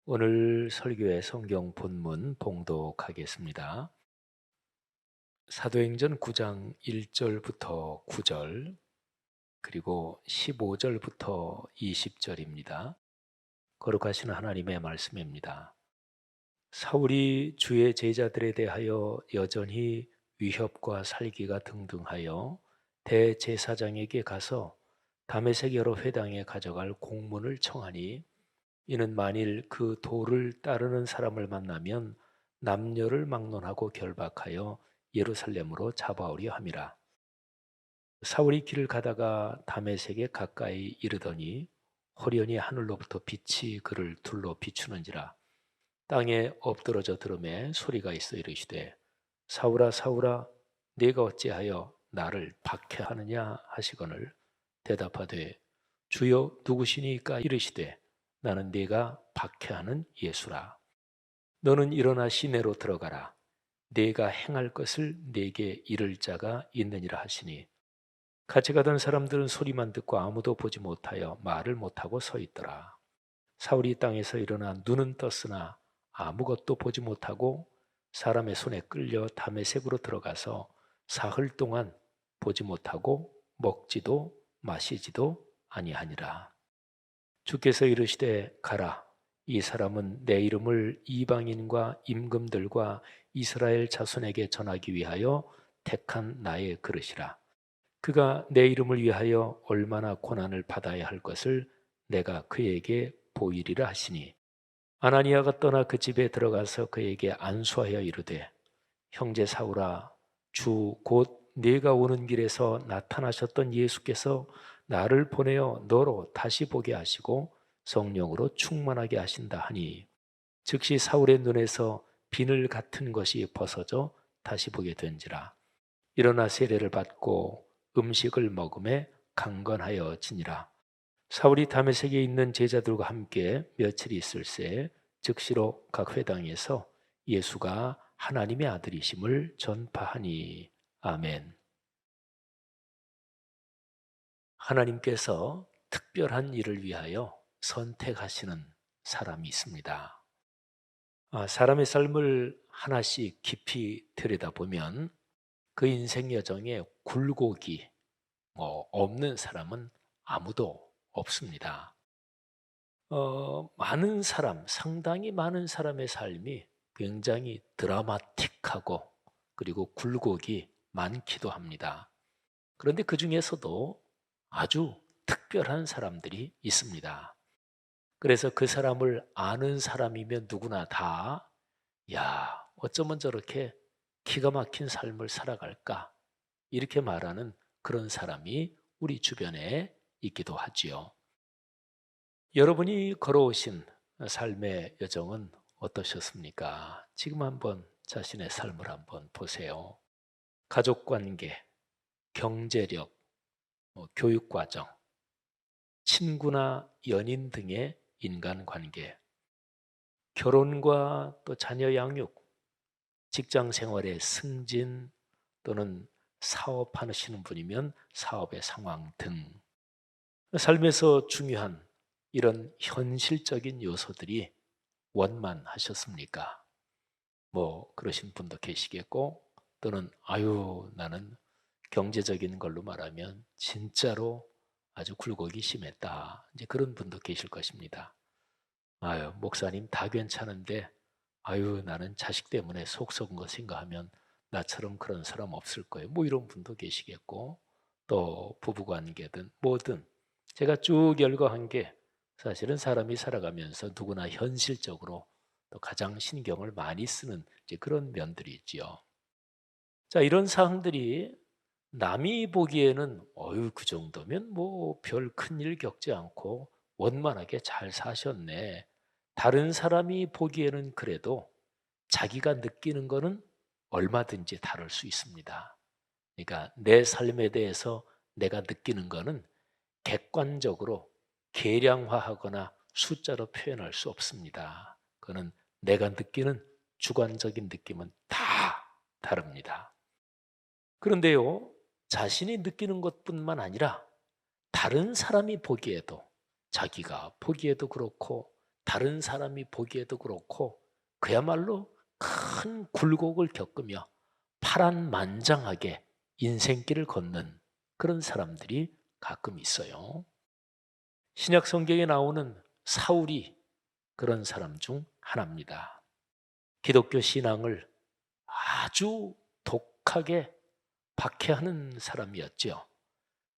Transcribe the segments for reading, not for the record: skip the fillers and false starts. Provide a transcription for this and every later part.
오늘 설교의 성경 본문 봉독하겠습니다. 사도행전 9장 1절부터 9절 그리고 15절부터 20절입니다. 거룩하신 하나님의 말씀입니다. 사울이 주의 제자들에 대하여 여전히 위협과 살기가 등등하여 대제사장에게 가서 다메섹 여러 회당에 가져갈 공문을 청하니 이는 만일 그 도를 따르는 사람을 만나면 남녀를 막론하고 결박하여 예루살렘으로 잡아오려 함이라. 사울이 길을 가다가 다메섹에 가까이 이르더니 호련히 하늘로부터 빛이 그를 둘러 비추는지라. 땅에 엎드러져 들음에 소리가 있어 이르시되 사울아 사울아 네가 어찌하여 나를 박해하느냐 하시거늘 대답하되 주여 누구시니까 이르시되 나는 네가 박해하는 예수라. 너는 일어나 시내로 들어가라. 네가 행할 것을 네게 이를 자가 있느니라 하시니 같이 가던 사람들은 소리만 듣고 아무도 보지 못하여 말을 못하고 서 있더라. 사울이 땅에서 일어나 눈은 떴으나 아무것도 보지 못하고 사람의 손에 끌려 다메섹으로 들어가서 사흘 동안 보지 못하고 먹지도 마시지도 아니하니라. 주께서 이르시되 가라. 이 사람은 내 이름을 이방인과 임금들과 이스라엘 자손에게 전하기 위하여 택한 나의 그릇이라. 그가 내 이름을 위하여 얼마나 고난을 받아야 할 것을 내가 그에게 보이리라 하시니 아나니아가 떠나 그 집에 들어가서 그에게 안수하여 이르되 형제 사울아 주 곧 네가 오는 길에서 나타나셨던 예수께서 나를 보내어 너로 다시 보게 하시고 성령으로 충만하게 하신다 하니 즉시 사울의 눈에서 비늘 같은 것이 벗어져 다시 보게 된지라. 일어나 세례를 받고 음식을 먹음에 강건하여 지니라. 사울이 다메섹에 있는 제자들과 함께 며칠 있을새 즉시로 각 회당에서 예수가 하나님의 아들이심을 전파하니. 아멘. 하나님께서 특별한 일을 위하여 선택하시는 사람이 있습니다. 사람의 삶을 하나씩 깊이 들여다보면 그 인생 여정에 굴곡이 없는 사람은 아무도 없습니다. 많은 사람, 상당히 많은 사람의 삶이 굉장히 드라마틱하고 그리고 굴곡이 많기도 합니다. 그런데 그 중에서도 아주 특별한 사람들이 있습니다. 그래서 그 사람을 아는 사람이면 누구나 다, 야, 어쩌면 저렇게 기가 막힌 삶을 살아갈까? 이렇게 말하는 그런 사람이 우리 주변에 있기도 하지요. 여러분이 걸어오신 삶의 여정은 어떠셨습니까? 지금 한번 자신의 삶을 한번 보세요. 가족 관계, 경제력, 교육 과정, 친구나 연인 등의 인간관계, 결혼과 또 자녀 양육, 직장 생활의 승진 또는 사업하시는 분이면 사업의 상황 등 삶에서 중요한 이런 현실적인 요소들이 원만하셨습니까? 그러신 분도 계시겠고 또는 아유 나는 경제적인 걸로 말하면 진짜로 아주 굴곡이 심했다. 이제 그런 분도 계실 것입니다. 아유, 목사님 다 괜찮은데 아유, 나는 자식 때문에 속 썩은 거 생각하면 나처럼 그런 사람 없을 거예요. 이런 분도 계시겠고 또 부부관계든 뭐든 제가 쭉 열거한 게 사실은 사람이 살아가면서 누구나 현실적으로 또 가장 신경을 많이 쓰는 이제 그런 면들이 있지요. 자, 이런 사항들이 남이 보기에는 어유 그 정도면 별 큰일 겪지 않고 원만하게 잘 사셨네. 다른 사람이 보기에는 그래도 자기가 느끼는 거는 얼마든지 다를 수 있습니다. 그러니까 내 삶에 대해서 내가 느끼는 거는 객관적으로 계량화하거나 숫자로 표현할 수 없습니다. 그거는 내가 느끼는 주관적인 느낌은 다 다릅니다. 그런데요, 자신이 느끼는 것뿐만 아니라 다른 사람이 보기에도 자기가 보기에도 그렇고 다른 사람이 보기에도 그렇고 그야말로 큰 굴곡을 겪으며 파란만장하게 인생길을 걷는 그런 사람들이 가끔 있어요. 신약 성경에 나오는 사울이 그런 사람 중 하나입니다. 기독교 신앙을 아주 독하게 박해하는 사람이었죠.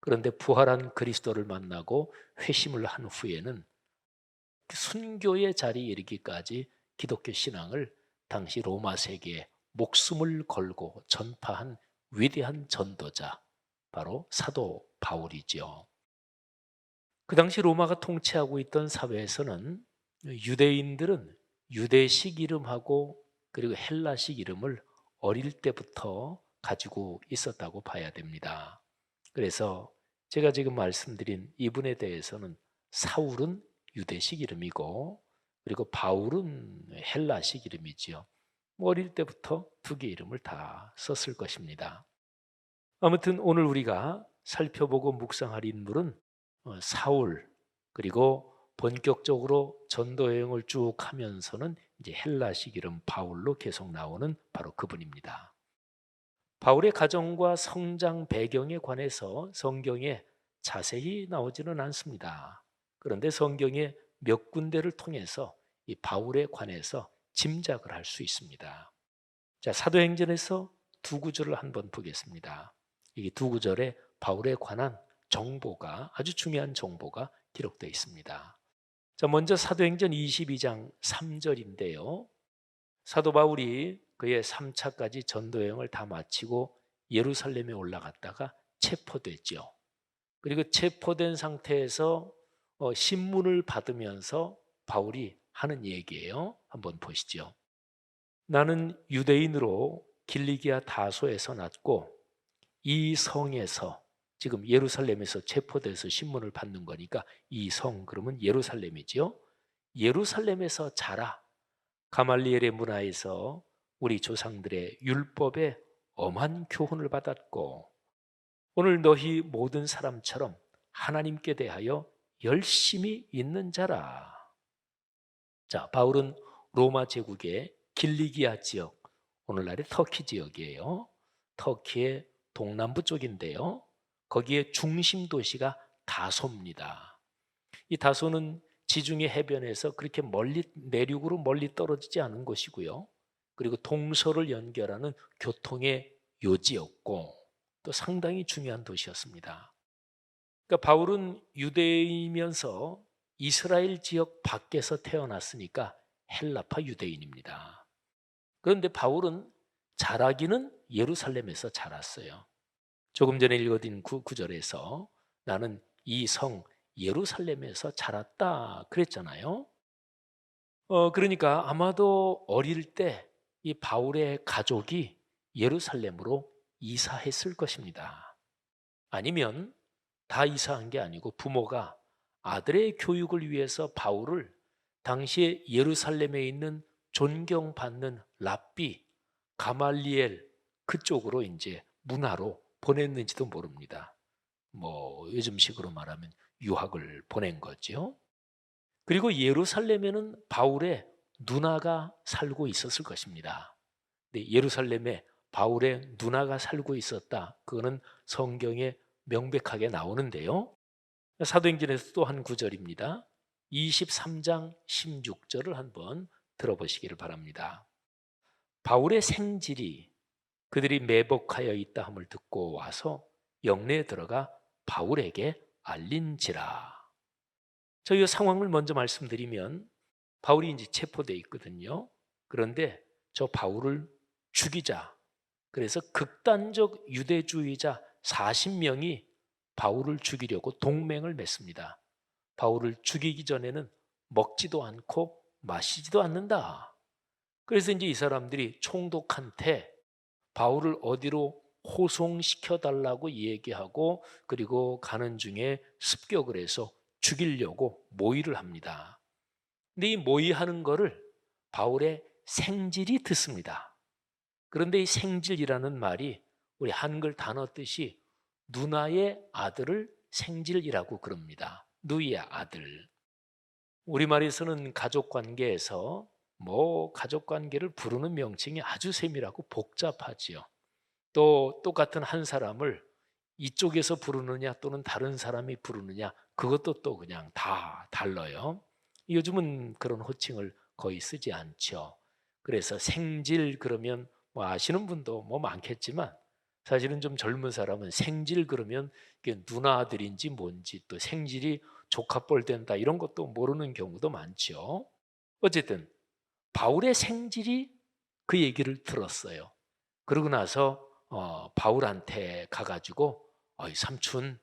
그런데 부활한 그리스도를 만나고 회심을 한 후에는 순교의 자리에 이르기까지 기독교 신앙을 당시 로마 세계에 목숨을 걸고 전파한 위대한 전도자, 바로 사도 바울이죠. 그 당시 로마가 통치하고 있던 사회에서는 유대인들은 유대식 이름하고 그리고 헬라식 이름을 어릴 때부터 가지고 있었다고 봐야 됩니다. 그래서 제가 지금 말씀드린 이분에 대해서는 사울은 유대식 이름이고 그리고 바울은 헬라식 이름이지요. 어릴 때부터 두 개 이름을 다 썼을 것입니다. 아무튼 오늘 우리가 살펴보고 묵상할 인물은 사울, 그리고 본격적으로 전도 여행을 쭉 하면서는 이제 헬라식 이름 바울로 계속 나오는 바로 그분입니다. 바울의 가정과 성장 배경에 관해서 성경에 자세히 나오지는 않습니다. 그런데 성경의 몇 군데를 통해서 이 바울에 관해서 짐작을 할 수 있습니다. 자, 사도행전에서 두 구절을 한번 보겠습니다. 이 두 구절에 바울에 관한 정보가, 아주 중요한 정보가 기록되어 있습니다. 자, 먼저 사도행전 22장 3절인데요. 사도 바울이 그의 3차까지 전도여행을 다 마치고 예루살렘에 올라갔다가 체포됐죠. 그리고 체포된 상태에서 신문을 받으면서 바울이 하는 얘기예요. 한번 보시죠. 나는 유대인으로 길리기아 다소에서 났고 이 성에서, 지금 예루살렘에서 체포돼서 신문을 받는 거니까 이 성, 그러면 예루살렘이지요. 예루살렘에서 자라 가말리엘의 문화에서 우리 조상들의 율법에 엄한 교훈을 받았고 오늘 너희 모든 사람처럼 하나님께 대하여 열심히 있는 자라. 자, 바울은 로마 제국의 길리기아 지역, 오늘날의 터키 지역이에요. 터키의 동남부 쪽인데요. 거기에 중심 도시가 다소입니다. 이 다소는 지중해 해변에서 그렇게 멀리, 내륙으로 멀리 떨어지지 않은 곳이고요. 그리고 동서를 연결하는 교통의 요지였고 또 상당히 중요한 도시였습니다. 그러니까 바울은 유대인이면서 이스라엘 지역 밖에서 태어났으니까 헬라파 유대인입니다. 그런데 바울은 자라기는 예루살렘에서 자랐어요. 조금 전에 읽어드린 구절에서 나는 이 성 예루살렘에서 자랐다 그랬잖아요. 그러니까 아마도 어릴 때 이 바울의 가족이 예루살렘으로 이사했을 것입니다. 아니면 다 이사한 게 아니고 부모가 아들의 교육을 위해서 바울을 당시에 예루살렘에 있는 존경받는 랍비 가말리엘 그쪽으로 이제 문화로 보냈는지도 모릅니다. 뭐 요즘식으로 말하면 유학을 보낸 거죠. 그리고 예루살렘에는 바울의 누나가 살고 있었을 것입니다. 근데 예루살렘에 바울의 누나가 살고 있었다. 그거는 성경에 명백하게 나오는데요. 사도행전에서 또 한 구절입니다. 23장 16절을 한번 들어보시기를 바랍니다. 바울의 생질이 그들이 매복하여 있다 함을 듣고 와서 영내에 들어가 바울에게 알린지라. 저희 상황을 먼저 말씀드리면 바울이 이제 체포되어 있거든요. 그런데 저 바울을 죽이자. 그래서 극단적 유대주의자 40명이 바울을 죽이려고 동맹을 맺습니다. 바울을 죽이기 전에는 먹지도 않고 마시지도 않는다. 그래서 이제 이 사람들이 총독한테 바울을 어디로 호송시켜 달라고 얘기하고 그리고 가는 중에 습격을 해서 죽이려고 모의를 합니다. 근데 이 모의하는 거를 바울의 생질이 듣습니다. 그런데 이 생질이라는 말이 우리 한글 단어 뜻이 누나의 아들을 생질이라고 그럽니다. 누이의 아들. 우리말에서는 가족 관계에서 뭐 가족 관계를 부르는 명칭이 아주 세밀하고 복잡하지요. 또 똑같은 한 사람을 이쪽에서 부르느냐 또는 다른 사람이 부르느냐 그것도 또 그냥 다 달라요. 요즘은 그런 호칭을 거의 쓰지 않죠. 그래서 생질 그러면 뭐 아시는 분도 뭐 많겠지만 사실은 좀 젊은 사람은 생질 그러면 이게 누나들인지 뭔지 또 생질이 조카뻘 된다 이런 것도 모르는 경우도 많죠. 어쨌든 바울의 생질이 그 얘기를 들었어요. 그러고 나서 바울한테 가가지고 어이 삼촌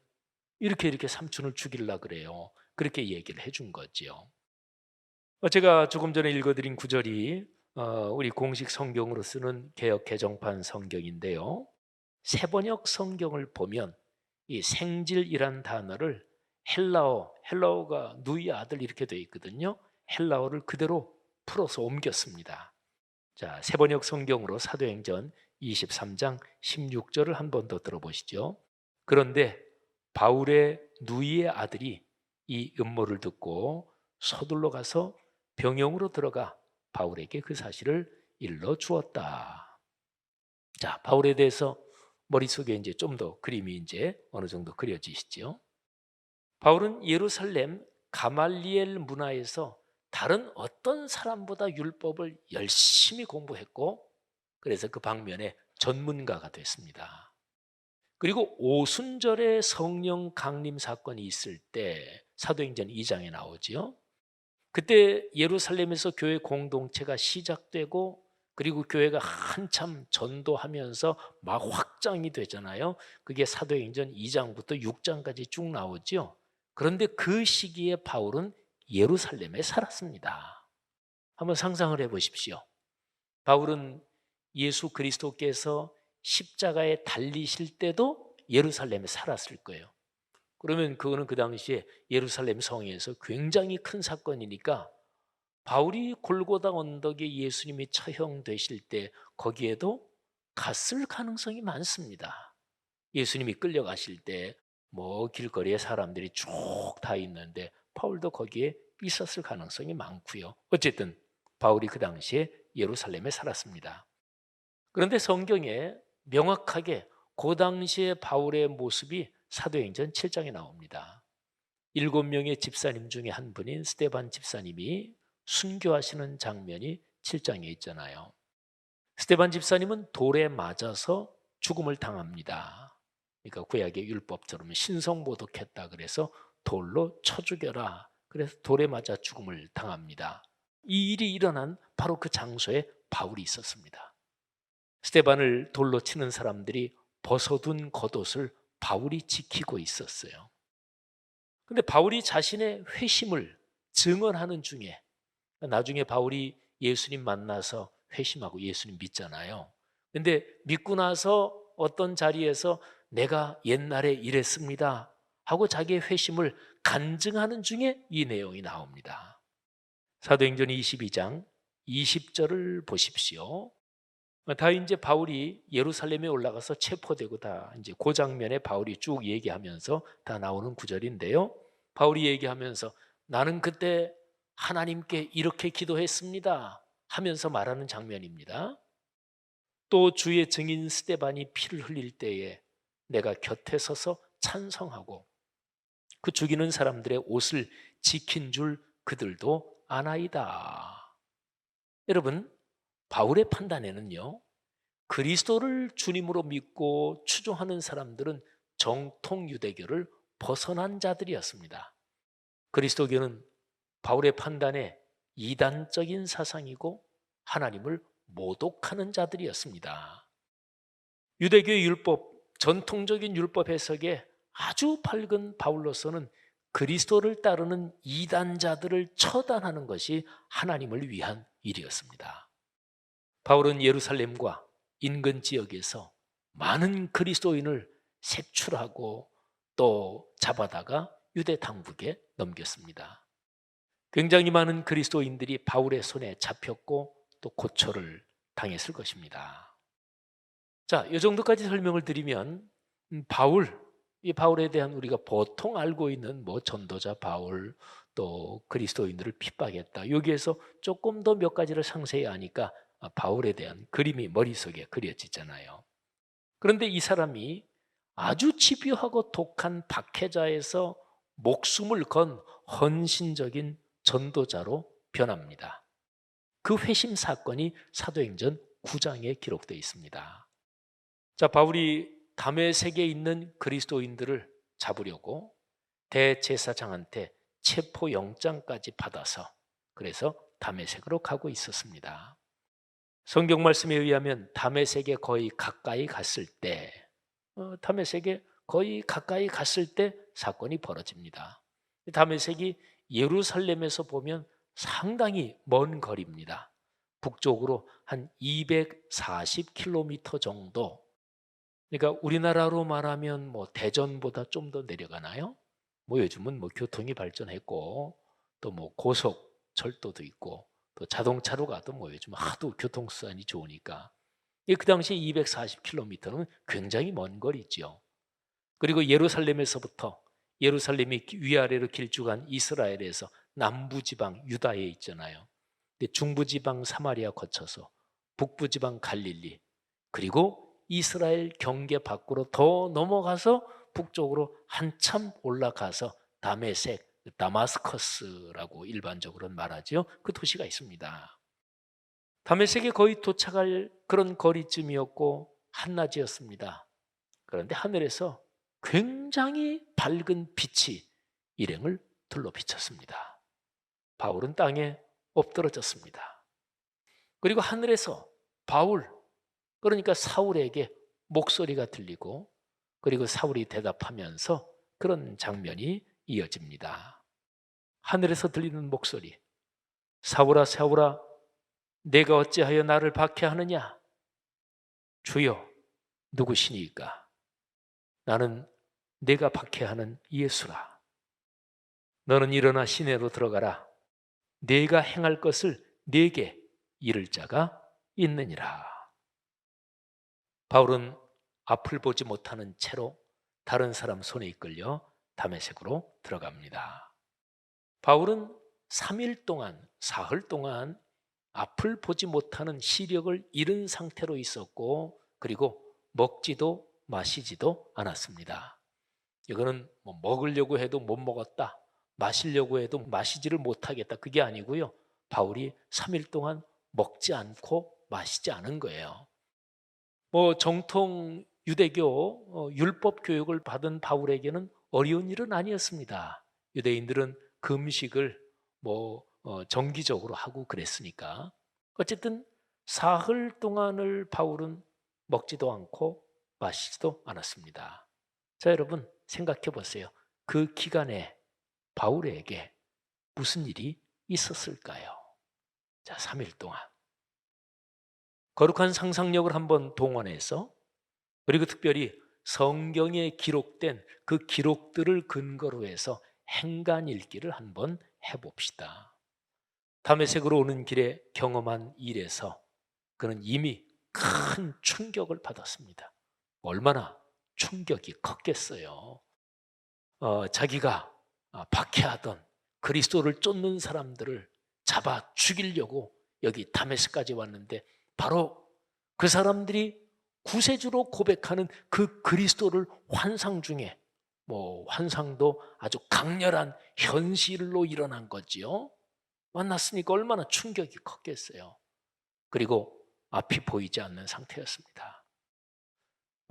이렇게 삼촌을 죽이려 그래요. 그렇게 얘기를 해준 거지요. 제가 조금 전에 읽어드린 구절이 우리 공식 성경으로 쓰는 개역 개정판 성경인데요. 세번역 성경을 보면 이 생질이란 단어를 헬라어가 누이의 아들 이렇게 되어 있거든요. 헬라어를 그대로 풀어서 옮겼습니다. 자, 세번역 성경으로 사도행전 23장 16절을 한 번 더 들어보시죠. 그런데 바울의 누이의 아들이 이 음모를 듣고 서둘러 가서 병영으로 들어가 바울에게 그 사실을 일러 주었다. 자, 바울에 대해서 머릿속에 이제 좀 더 그림이 이제 어느 정도 그려지시죠. 바울은 예루살렘 가말리엘 문화에서 다른 어떤 사람보다 율법을 열심히 공부했고 그래서 그 방면에 전문가가 됐습니다. 그리고 오순절에 성령 강림 사건이 있을 때 사도행전 2장에 나오지요. 그때 예루살렘에서 교회 공동체가 시작되고 그리고 교회가 한참 전도하면서 막 확장이 되잖아요. 그게 사도행전 2장부터 6장까지 쭉 나오죠. 그런데 그 시기에 바울은 예루살렘에 살았습니다. 한번 상상을 해 보십시오. 바울은 예수 그리스도께서 십자가에 달리실 때도 예루살렘에 살았을 거예요. 그러면 그거는 그 당시에 예루살렘 성에서 굉장히 큰 사건이니까 바울이 골고다 언덕에 예수님이 처형되실 때 거기에도 갔을 가능성이 많습니다. 예수님이 끌려가실 때 뭐 길거리에 사람들이 쭉 다 있는데 바울도 거기에 있었을 가능성이 많고요. 어쨌든 바울이 그 당시에 예루살렘에 살았습니다. 그런데 성경에 명확하게 그 당시에 바울의 모습이 사도행전 7장에 나옵니다. 7명의 집사님 중에 한 분인 스데반 집사님이 순교하시는 장면이 7장에 있잖아요. 스데반 집사님은 돌에 맞아서 죽음을 당합니다. 그러니까 구약의 율법처럼 신성모독했다 그래서 돌로 쳐 죽여라. 그래서 돌에 맞아 죽음을 당합니다. 이 일이 일어난 바로 그 장소에 바울이 있었습니다. 스데반을 돌로 치는 사람들이 벗어둔 겉옷을 바울이 지키고 있었어요. 근데 바울이 자신의 회심을 증언하는 중에 나중에 바울이 예수님 만나서 회심하고 예수님 믿잖아요. 근데 믿고 나서 어떤 자리에서 내가 옛날에 이랬습니다 하고 자기의 회심을 간증하는 중에 이 내용이 나옵니다. 사도행전 22장 20절을 보십시오. 다 이제 바울이 예루살렘에 올라가서 체포되고 다 이제 그 장면에 바울이 쭉 얘기하면서 다 나오는 구절인데요. 바울이 얘기하면서 나는 그때 하나님께 이렇게 기도했습니다 하면서 말하는 장면입니다. 또 주의 증인 스데반이 피를 흘릴 때에 내가 곁에 서서 찬성하고 그 죽이는 사람들의 옷을 지킨 줄 그들도 아나이다. 여러분, 바울의 판단에는요. 그리스도를 주님으로 믿고 추종하는 사람들은 정통 유대교를 벗어난 자들이었습니다. 그리스도교는 바울의 판단에 이단적인 사상이고 하나님을 모독하는 자들이었습니다. 유대교의 율법, 전통적인 율법 해석에 아주 밝은 바울로서는 그리스도를 따르는 이단자들을 처단하는 것이 하나님을 위한 일이었습니다. 바울은 예루살렘과 인근 지역에서 많은 그리스도인을 색출하고 또 잡아다가 유대 당국에 넘겼습니다. 굉장히 많은 그리스도인들이 바울의 손에 잡혔고 또 고초를 당했을 것입니다. 자, 이 정도까지 설명을 드리면 이 바울에 대한 우리가 보통 알고 있는 뭐 전도자 바울 또 그리스도인들을 핍박했다. 여기에서 조금 더 몇 가지를 상세히 아니까 바울에 대한 그림이 머릿속에 그려지잖아요. 그런데 이 사람이 아주 집요하고 독한 박해자에서 목숨을 건 헌신적인 전도자로 변합니다. 그 회심 사건이 사도행전 9장에 기록되어 있습니다. 자, 바울이 다메섹에 있는 그리스도인들을 잡으려고 대제사장한테 체포영장까지 받아서 그래서 다메섹으로 가고 있었습니다. 성경 말씀에 의하면 다메섹에 거의 가까이 갔을 때 사건이 벌어집니다. 다메섹이 예루살렘에서 보면 상당히 먼 거리입니다. 북쪽으로 한 240km 정도. 그러니까 우리나라로 말하면 뭐 대전보다 좀 더 내려가나요? 뭐 요즘은 뭐 교통이 발전했고 또 뭐 고속철도도 있고 또 자동차로 가도 뭐 요즘 하도 교통수단이 좋으니까 그 당시 240km는 굉장히 먼 거리죠. 그리고 예루살렘이 위아래로 길쭉한 이스라엘에서 남부지방 유다에 있잖아요. 중부지방 사마리아 거쳐서 북부지방 갈릴리 그리고 이스라엘 경계 밖으로 더 넘어가서 북쪽으로 한참 올라가서 다메섹, 다마스커스라고 일반적으로는 말하죠. 그 도시가 있습니다. 다메섹에 거의 도착할 그런 거리쯤이었고 한낮이었습니다. 그런데 하늘에서 굉장히 밝은 빛이 일행을 둘러 비쳤습니다. 바울은 땅에 엎드러졌습니다. 그리고 하늘에서 바울, 그러니까 사울에게 목소리가 들리고 그리고 사울이 대답하면서 그런 장면이 이어집니다. 하늘에서 들리는 목소리, 사울아 사울아 내가 어찌하여 나를 박해하느냐? 주여 누구시니까? 나는 내가 박해하는 예수라. 너는 일어나 시내로 들어가라. 내가 행할 것을 내게 이를 자가 있느니라. 바울은 앞을 보지 못하는 채로 다른 사람 손에 이끌려 다메섹으로 들어갑니다. 바울은 3일 동안, 사흘 동안 앞을 보지 못하는 시력을 잃은 상태로 있었고 그리고 먹지도 마시지도 않았습니다. 이거는 뭐 먹으려고 해도 못 먹었다, 마시려고 해도 마시지를 못하겠다, 그게 아니고요. 바울이 3일 동안 먹지 않고 마시지 않은 거예요. 뭐 정통 유대교 율법 교육을 받은 바울에게는 어려운 일은 아니었습니다. 유대인들은 금식을 정기적으로 하고 그랬으니까. 어쨌든 사흘 동안을 바울은 먹지도 않고 마시지도 않았습니다. 자, 여러분 생각해 보세요. 그 기간에 바울에게 무슨 일이 있었을까요? 자, 3일 동안 거룩한 상상력을 한번 동원해서 그리고 특별히 성경에 기록된 그 기록들을 근거로 해서 행간 읽기를 한번 해봅시다. 다메섹으로 오는 길에 경험한 일에서 그는 이미 큰 충격을 받았습니다. 얼마나 충격이 컸겠어요. 자기가 박해하던 그리스도를 쫓는 사람들을 잡아 죽이려고 여기 다메섹까지 왔는데 바로 그 사람들이 구세주로 고백하는 그 그리스도를 환상 중에 환상도 아주 강렬한 현실로 일어난 거지요. 만났으니까 얼마나 충격이 컸겠어요. 그리고 앞이 보이지 않는 상태였습니다.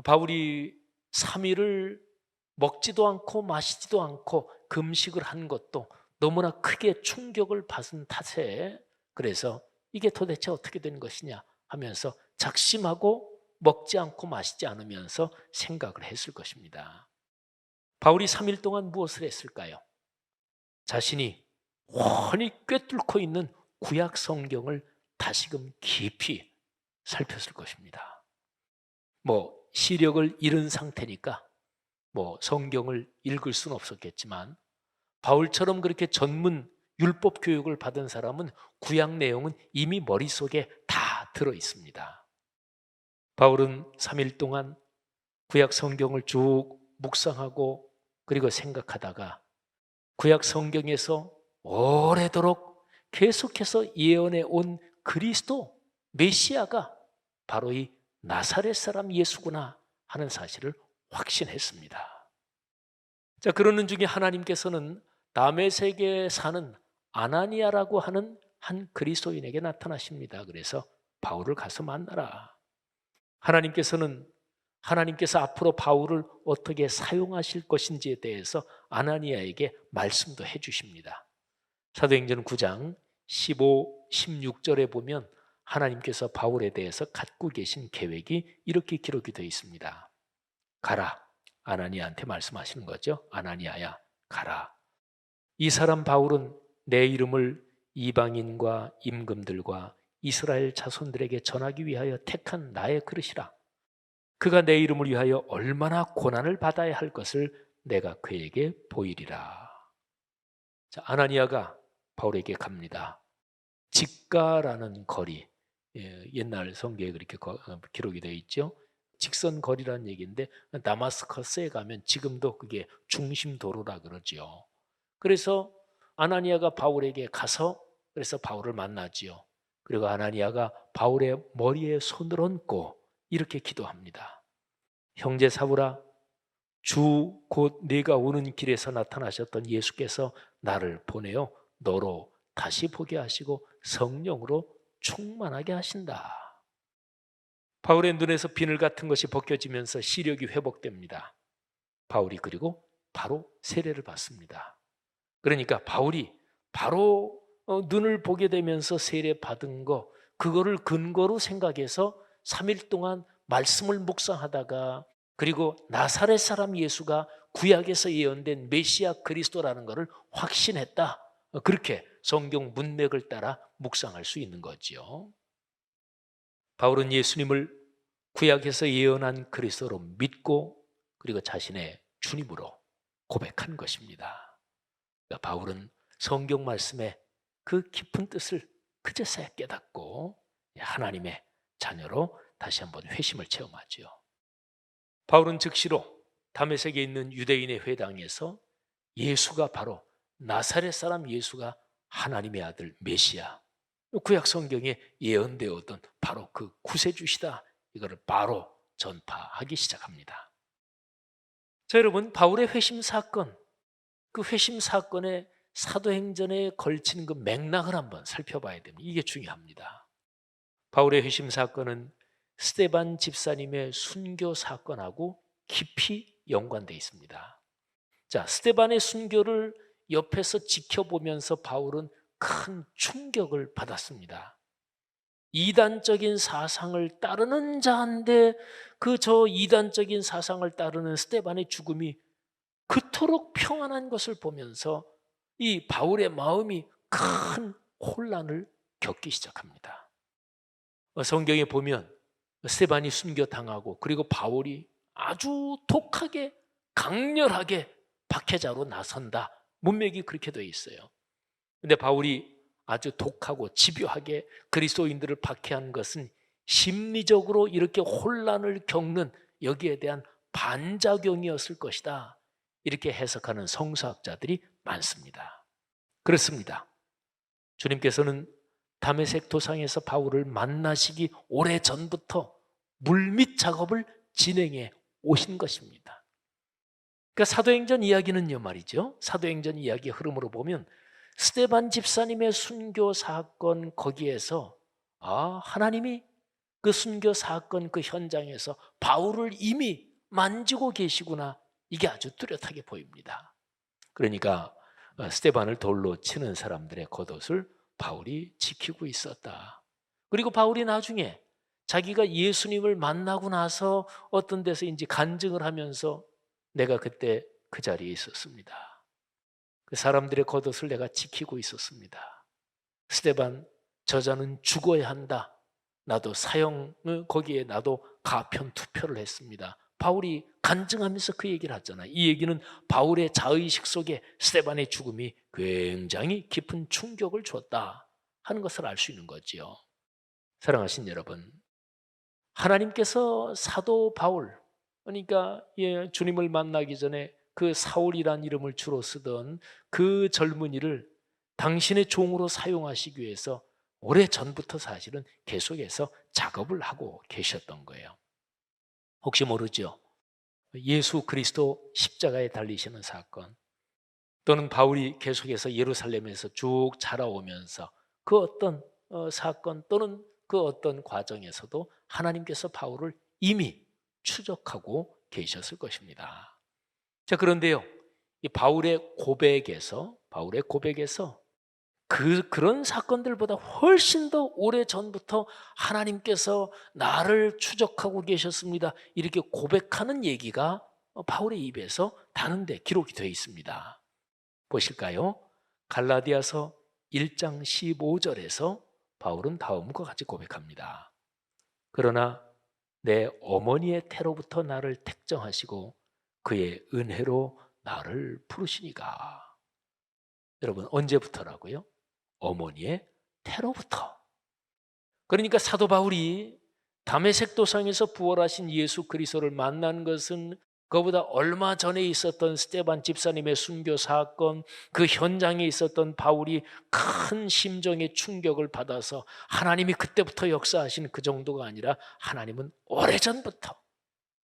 바울이 3일을 먹지도 않고 마시지도 않고 금식을 한 것도 너무나 크게 충격을 받은 탓에 그래서 이게 도대체 어떻게 된 것이냐 하면서 작심하고 먹지 않고 마시지 않으면서 생각을 했을 것입니다. 바울이 3일 동안 무엇을 했을까요? 자신이 훤히 꿰뚫고 있는 구약 성경을 다시금 깊이 살폈을 것입니다. 시력을 잃은 상태니까 성경을 읽을 수는 없었겠지만 바울처럼 그렇게 전문 율법 교육을 받은 사람은 구약 내용은 이미 머릿속에 다 들어 있습니다. 바울은 3일 동안 구약 성경을 쭉 묵상하고 그리고 생각하다가 구약 성경에서 오래도록 계속해서 예언해 온 그리스도 메시아가 바로 이 나사렛 사람 예수구나 하는 사실을 확신했습니다. 자, 그러는 중에 하나님께서는 다메섹에 사는 아나니아라고 하는 한 그리스도인에게 나타나십니다. 그래서 바울을 가서 만나라. 하나님께서 앞으로 바울을 어떻게 사용하실 것인지에 대해서 아나니아에게 말씀도 해 주십니다. 사도행전 9장 15, 16절에 보면 하나님께서 바울에 대해서 갖고 계신 계획이 이렇게 기록이 되어 있습니다. 가라. 아나니아한테 말씀하시는 거죠. 아나니아야, 가라. 이 사람 바울은 내 이름을 이방인과 임금들과 이스라엘 자손들에게 전하기 위하여 택한 나의 그릇이라. 그가 내 이름을 위하여 얼마나 고난을 받아야 할 것을 내가 그에게 보이리라. 자, 아나니아가 바울에게 갑니다. 직가라는 거리, 옛날 성경에 그렇게 기록이 되어 있죠. 직선 거리라는 얘기인데 다마스커스에 가면 지금도 그게 중심 도로라 그러죠. 그래서 아나니아가 바울에게 가서 그래서 바울을 만나지요. 그리고 아나니아가 바울의 머리에 손을 얹고 이렇게 기도합니다. 형제 사울아, 주 곧 네가 오는 길에서 나타나셨던 예수께서 나를 보내어 너로 다시 보게 하시고 성령으로 충만하게 하신다. 바울의 눈에서 비늘 같은 것이 벗겨지면서 시력이 회복됩니다. 바울이 그리고 바로 세례를 받습니다. 그러니까 바울이 바로 눈을 보게 되면서 세례 받은 거, 그거를 근거로 생각해서 3일 동안 말씀을 묵상하다가 그리고 나사렛 사람 예수가 구약에서 예언된 메시아 그리스도라는 것을 확신했다. 그렇게 성경 문맥을 따라 묵상할 수 있는 거지요. 바울은 예수님을 구약에서 예언한 그리스도로 믿고 그리고 자신의 주님으로 고백한 것입니다. 그러니까 바울은 성경 말씀의 그 깊은 뜻을 그제서야 깨닫고 하나님의 자녀로 다시 한번 회심을 체험하죠. 바울은 즉시로 다메섹에 있는 유대인의 회당에서 예수가 바로 나사렛 사람 예수가 하나님의 아들 메시아, 구약 성경에 예언되었던 바로 그 구세주시다, 이거를 바로 전파하기 시작합니다. 자, 여러분, 바울의 회심 사건, 그 회심 사건의 사도행전에 걸친 그 맥락을 한번 살펴봐야 됩니다. 이게 중요합니다. 바울의 회심 사건은 스데반 집사님의 순교 사건하고 깊이 연관되어 있습니다. 자, 스데반의 순교를 옆에서 지켜보면서 바울은 큰 충격을 받았습니다. 이단적인 사상을 따르는 자인데 그 저 이단적인 사상을 따르는 스데반의 죽음이 그토록 평안한 것을 보면서 이 바울의 마음이 큰 혼란을 겪기 시작합니다. 성경에 보면 스데반이 순교당하고 그리고 바울이 아주 독하게 강렬하게 박해자로 나선다. 문맥이 그렇게 되어 있어요. 근데 바울이 아주 독하고 집요하게 그리스도인들을 박해한 것은 심리적으로 이렇게 혼란을 겪는 여기에 대한 반작용이었을 것이다. 이렇게 해석하는 성서학자들이 많습니다. 그렇습니다. 주님께서는 다메섹 도상에서 바울을 만나시기 오래전부터 물밑 작업을 진행해 오신 것입니다. 그러니까 사도행전 이야기는요 말이죠. 사도행전 이야기 흐름으로 보면 스데반 집사님의 순교 사건 거기에서 하나님이 그 순교 사건 그 현장에서 바울을 이미 만지고 계시구나, 이게 아주 뚜렷하게 보입니다. 그러니까 스데반을 돌로 치는 사람들의 겉옷을 바울이 지키고 있었다. 그리고 바울이 나중에 자기가 예수님을 만나고 나서 어떤 데서인지 간증을 하면서 내가 그때 그 자리에 있었습니다. 그 사람들의 겉옷을 내가 지키고 있었습니다. 스데반 저자는 죽어야 한다. 나도 거기에 나도 가편 투표를 했습니다. 바울이 간증하면서 그 얘기를 하잖아요. 이 얘기는 바울의 자의식 속에 스데반의 죽음이 굉장히 깊은 충격을 줬다 하는 것을 알 수 있는 거지요. 사랑하신 여러분, 하나님께서 사도 바울, 그러니까 주님을 만나기 전에 그 사울이란 이름을 주로 쓰던 그 젊은이를 당신의 종으로 사용하시기 위해서 오래전부터 사실은 계속해서 작업을 하고 계셨던 거예요. 혹시 모르죠? 예수 그리스도 십자가에 달리시는 사건, 또는 바울이 계속해서 예루살렘에서 쭉 자라오면서 그 어떤 사건 또는 그 어떤 과정에서도 하나님께서 바울을 이미 추적하고 계셨을 것입니다. 자, 그런데요, 이 바울의 고백에서 그런 사건들보다 훨씬 더 오래 전부터 하나님께서 나를 추적하고 계셨습니다, 이렇게 고백하는 얘기가 바울의 입에서 다른데 기록이 되어 있습니다. 보실까요? 갈라디아서 1장 15절에서 바울은 다음과 같이 고백합니다. 그러나 내 어머니의 태로부터 나를 택정하시고 그의 은혜로 나를 부르시니가. 여러분, 언제부터라고요? 어머니의 태로부터. 그러니까 사도 바울이 다메섹 도상에서 부활하신 예수 그리스도를 만난 것은 그보다 얼마 전에 있었던 스데반 집사님의 순교 사건, 그 현장에 있었던 바울이 큰 심정의 충격을 받아서 하나님이 그때부터 역사하신 그 정도가 아니라 하나님은 오래전부터,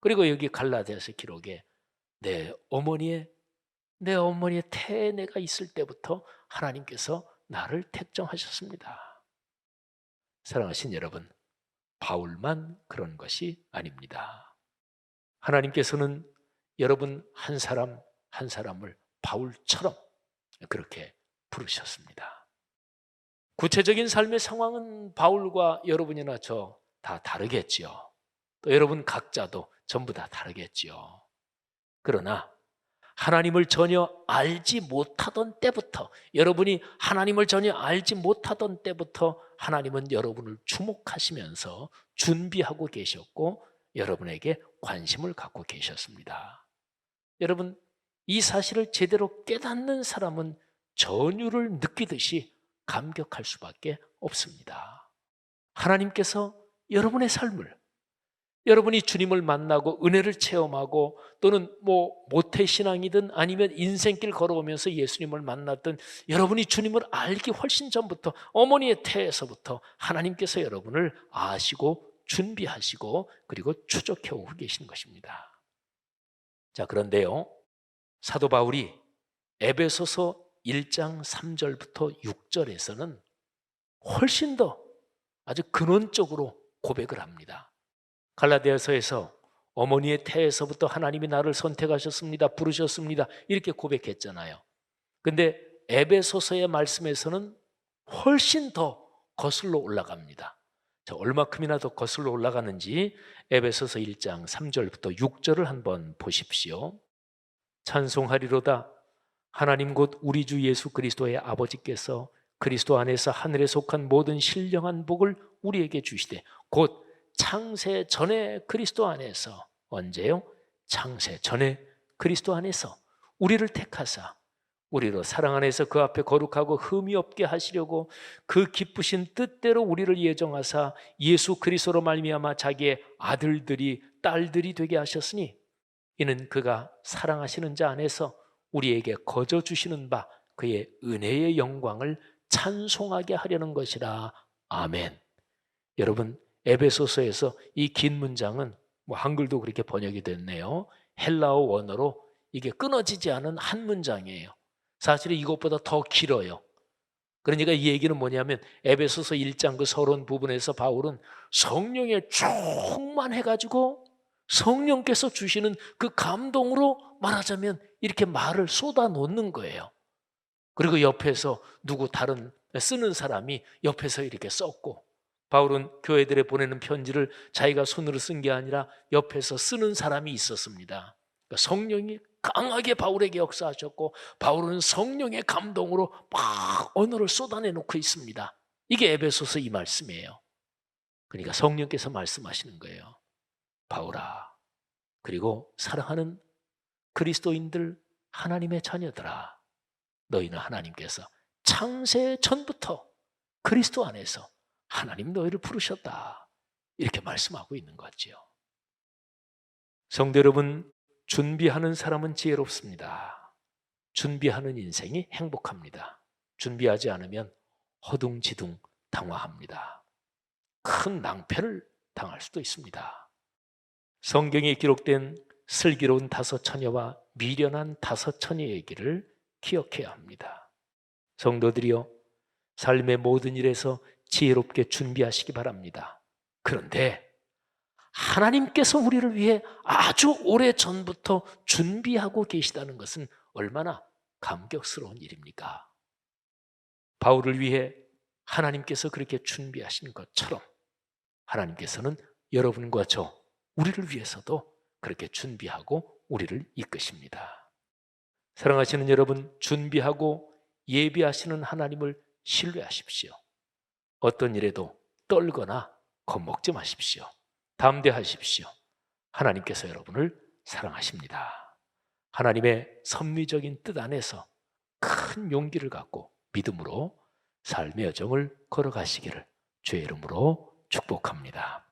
그리고 여기 갈라디아서 기록에 내 어머니의 태에 내가 있을 때부터 하나님께서 나를 택정하셨습니다. 사랑하신 여러분, 바울만 그런 것이 아닙니다. 하나님께서는 여러분 한 사람 한 사람을 바울처럼 그렇게 부르셨습니다. 구체적인 삶의 상황은 바울과 여러분이나 저 다 다르겠지요. 또 여러분 각자도 전부 다 다르겠지요. 그러나 하나님을 전혀 알지 못하던 때부터, 여러분이 하나님을 전혀 알지 못하던 때부터 하나님은 여러분을 주목하시면서 준비하고 계셨고 여러분에게 관심을 갖고 계셨습니다. 여러분, 이 사실을 제대로 깨닫는 사람은 전율을 느끼듯이 감격할 수밖에 없습니다. 하나님께서 여러분의 삶을, 여러분이 주님을 만나고 은혜를 체험하고 또는 모태신앙이든 아니면 인생길 걸어오면서 예수님을 만났던 여러분이 주님을 알기 훨씬 전부터 어머니의 태에서부터 하나님께서 여러분을 아시고 준비하시고 그리고 추적해 오고 계신 것입니다. 자, 그런데요, 사도 바울이 에베소서 1장 3절부터 6절에서는 훨씬 더 아주 근원적으로 고백을 합니다. 갈라디아서에서 어머니의 태에서부터 하나님이 나를 선택하셨습니다, 부르셨습니다, 이렇게 고백했잖아요. 근데 에베소서의 말씀에서는 훨씬 더 거슬러 올라갑니다. 자, 얼마큼이나 더 거슬러 올라가는지 에베소서 1장 3절부터 6절을 한번 보십시오. 찬송하리로다. 하나님 곧 우리 주 예수 그리스도의 아버지께서 그리스도 안에서 하늘에 속한 모든 신령한 복을 우리에게 주시되 곧 창세 전에 그리스도 안에서, 언제요? 창세 전에 그리스도 안에서 우리를 택하사 우리로 사랑 안에서 그 앞에 거룩하고 흠이 없게 하시려고 그 기쁘신 뜻대로 우리를 예정하사 예수 그리스도로 말미암아 자기의 아들들이 딸들이 되게 하셨으니 이는 그가 사랑하시는 자 안에서 우리에게 거저 주시는 바 그의 은혜의 영광을 찬송하게 하려는 것이라. 아멘. 여러분, 에베소서에서 이 긴 문장은 한글도 그렇게 번역이 됐네요. 헬라어 원어로 이게 끊어지지 않은 한 문장이에요. 사실은 이것보다 더 길어요. 그러니까 이 얘기는 뭐냐면 에베소서 1장 그 서론 부분에서 바울은 성령에 충만해가지고 성령께서 주시는 그 감동으로 말하자면 이렇게 말을 쏟아놓는 거예요. 그리고 옆에서 누구 다른 쓰는 사람이 옆에서 이렇게 썼고, 바울은 교회들에 보내는 편지를 자기가 손으로 쓴 게 아니라 옆에서 쓰는 사람이 있었습니다. 그러니까 성령이 강하게 바울에게 역사하셨고 바울은 성령의 감동으로 막 언어를 쏟아내놓고 있습니다. 이게 에베소서 이 말씀이에요. 그러니까 성령께서 말씀하시는 거예요. 바울아, 그리고 사랑하는 그리스도인들, 하나님의 자녀들아, 너희는 하나님께서 창세 전부터 그리스도 안에서 하나님 너희를 부르셨다, 이렇게 말씀하고 있는 거죠. 성도 여러분, 준비하는 사람은 지혜롭습니다. 준비하는 인생이 행복합니다. 준비하지 않으면 허둥지둥 당황합니다. 큰 낭패를 당할 수도 있습니다. 성경에 기록된 슬기로운 5 처녀와 미련한 5 처녀의 얘기를 기억해야 합니다. 성도들이여, 삶의 모든 일에서 지혜롭게 준비하시기 바랍니다. 그런데 하나님께서 우리를 위해 아주 오래전부터 준비하고 계시다는 것은 얼마나 감격스러운 일입니까? 바울을 위해 하나님께서 그렇게 준비하신 것처럼 하나님께서는 여러분과 저, 우리를 위해서도 그렇게 준비하고 우리를 이끄십니다. 사랑하시는 여러분, 준비하고 예비하시는 하나님을 신뢰하십시오. 어떤 일에도 떨거나 겁먹지 마십시오. 담대하십시오. 하나님께서 여러분을 사랑하십니다. 하나님의 섭리적인 뜻 안에서 큰 용기를 갖고 믿음으로 삶의 여정을 걸어가시기를 주의 이름으로 축복합니다.